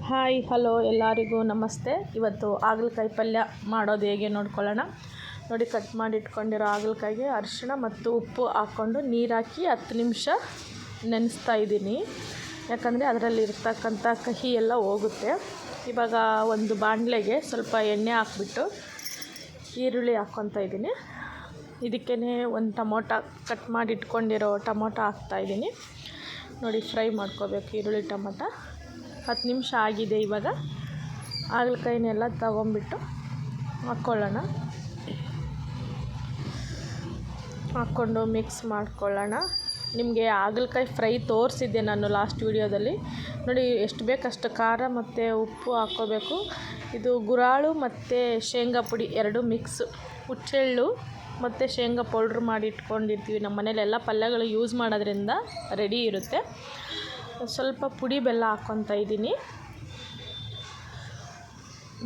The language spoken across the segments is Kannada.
ಹಾಯ್ ಹಲೋ ಎಲ್ಲರಿಗೂ ನಮಸ್ತೆ. ಇವತ್ತು ಹಾಗಲಕಾಯಿ ಪಲ್ಯ ಮಾಡೋದು ಹೇಗೆ ನೋಡ್ಕೊಳ್ಳೋಣ. ನೋಡಿ, ಕಟ್ ಮಾಡಿ ಇಟ್ಕೊಂಡಿರೋ ಹಾಗಲಕಾಯಿಗೆ ಅರಿಶಿಣ ಮತ್ತು ಉಪ್ಪು ಹಾಕ್ಕೊಂಡು ನೀರು ಹಾಕಿ 10 ನಿಮಿಷ ನೆನೆಸ್ತಾ ಇದ್ದೀನಿ. ಯಾಕಂದರೆ ಅದರಲ್ಲಿ ಇರ್ತಕ್ಕಂಥ ಕಹಿ ಎಲ್ಲ ಹೋಗುತ್ತೆ. ಇವಾಗ ಒಂದು ಬಾಣಲೆಗೆ ಸ್ವಲ್ಪ ಎಣ್ಣೆ ಹಾಕ್ಬಿಟ್ಟು ಈರುಳ್ಳಿ ಹಾಕ್ಕೊತಾ ಇದ್ದೀನಿ. ಇದಕ್ಕೇ ಒಂದು ಟೊಮೊಟೊ ಕಟ್ ಮಾಡಿ ಇಟ್ಕೊಂಡಿರೋ ಟೊಮೊಟೊ ಹಾಕ್ತಾಯಿದ್ದೀನಿ. ನೋಡಿ, ಫ್ರೈ ಮಾಡ್ಕೋಬೇಕು ಈರುಳ್ಳಿ ಟೊಮೊಟೊ. 10 ನಿಮಿಷ ಆಗಿದೆ. ಇವಾಗ ಹಾಗಲಕಾಯಿನೆಲ್ಲ ತಗೊಂಬಿಟ್ಟು ಹಾಕ್ಕೊಳ್ಳೋಣ. ಹಾಕ್ಕೊಂಡು ಮಿಕ್ಸ್ ಮಾಡ್ಕೊಳ್ಳೋಣ. ನಿಮಗೆ ಹಾಗಲಕಾಯಿ ಫ್ರೈ ತೋರಿಸಿದ್ದೆ ನಾನು ಲಾಸ್ಟ್ ವೀಡಿಯೋದಲ್ಲಿ. ನೋಡಿ, ಎಷ್ಟು ಬೇಕಷ್ಟು ಖಾರ ಮತ್ತು ಉಪ್ಪು ಹಾಕ್ಕೋಬೇಕು. ಇದು ಗುರಾಳು ಮತ್ತು ಶೇಂಗಾ ಪುಡಿ ಎರಡು ಮಿಕ್ಸ್. ಹುಚ್ಚೆಳ್ಳು ಮತ್ತು ಶೇಂಗಾ ಪೌಡ್ರ್ ಮಾಡಿ ಇಟ್ಕೊಂಡಿರ್ತೀವಿ. ನಮ್ಮ ಮನೇಲೆಲ್ಲ ಪಲ್ಯಗಳು ಯೂಸ್ ಮಾಡೋದ್ರಿಂದ ರೆಡಿ ಇರುತ್ತೆ. ಸ್ವಲ್ಪ ಪುಡಿ ಬೆಲ್ಲ ಹಾಕ್ಕೊತಾ ಇದ್ದೀನಿ.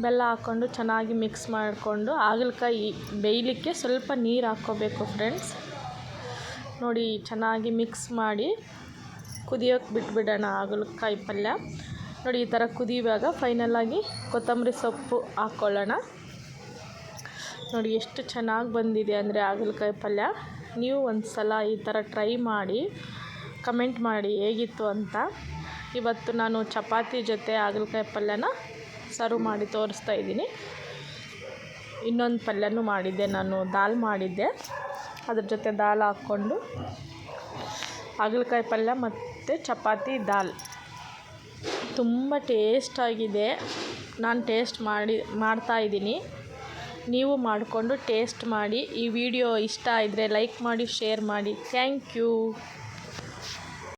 ಬೆಲ್ಲ ಹಾಕ್ಕೊಂಡು ಚೆನ್ನಾಗಿ ಮಿಕ್ಸ್ ಮಾಡಿಕೊಂಡು ಹಾಗಲಕಾಯಿ ಬೇಯಲಿಕ್ಕೆ ಸ್ವಲ್ಪ ನೀರು ಹಾಕ್ಕೋಬೇಕು ಫ್ರೆಂಡ್ಸ್. ನೋಡಿ, ಚೆನ್ನಾಗಿ ಮಿಕ್ಸ್ ಮಾಡಿ ಕುದಿಯೋಕ್ಕೆ ಬಿಟ್ಬಿಡೋಣ ಹಾಗಲಕಾಯಿ ಪಲ್ಯ. ನೋಡಿ, ಈ ಥರ ಕುದಿಯುವಾಗ ಫೈನಲಾಗಿ ಕೊತ್ತಂಬರಿ ಸೊಪ್ಪು ಹಾಕ್ಕೊಳ್ಳೋಣ. ನೋಡಿ, ಎಷ್ಟು ಚೆನ್ನಾಗಿ ಬಂದಿದೆ ಅಂದರೆ ಹಾಗಲಕಾಯಿ ಪಲ್ಯ. ನೀವು ಒಂದು ಸಲ ಈ ಥರ ಟ್ರೈ ಮಾಡಿ ಕಮೆಂಟ್ ಮಾಡಿ ಹೇಗಿತ್ತು ಅಂತ. ಇವತ್ತು ನಾನು ಚಪಾತಿ ಜೊತೆ ಹಾಗಲಕಾಯಿ ಪಲ್ಯನ ಸರ್ವ್ ಮಾಡಿ ತೋರಿಸ್ತಾ ಇದ್ದೀನಿ. ಇನ್ನೊಂದು ಪಲ್ಯನೂ ಮಾಡಿದ್ದೆ ನಾನು, ದಾಲ್ ಮಾಡಿದ್ದೆ. ಅದ್ರ ಜೊತೆ ದಾಲ್ ಹಾಕ್ಕೊಂಡು ಹಾಗಲಕಾಯಿ ಪಲ್ಯ ಮತ್ತು ಚಪಾತಿ ದಾಲ್ ತುಂಬ ಟೇಸ್ಟಾಗಿದೆ. ನಾನು ಟೇಸ್ಟ್ ಮಾಡ್ತಾಯಿದ್ದೀನಿ. ನೀವು ಮಾಡಿಕೊಂಡು ಟೇಸ್ಟ್ ಮಾಡಿ. ಈ ವಿಡಿಯೋ ಇಷ್ಟ ಇದ್ದರೆ ಲೈಕ್ ಮಾಡಿ, ಶೇರ್ ಮಾಡಿ. Thank you.